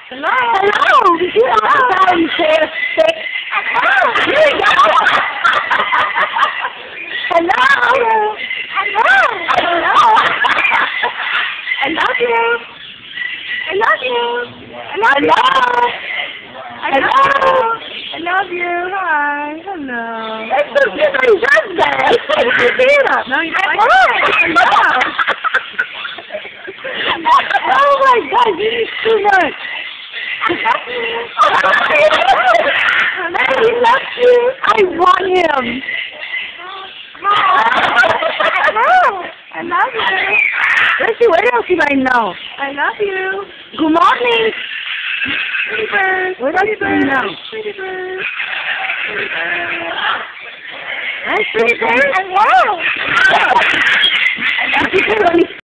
Hello. Hello. Hello. Hello. Hello. I love you. I love you. I love you. Hello. I love you. Hi. Hello. It's a different birthday. No, you don't like it. Oh my God, this is too much. He loves you. I want him. I love you. Let's see what else you might know. I love you. Good morning. Pretty bird. What else do you know? Pretty bird. Pretty bird. Nice pretty bird. I love you.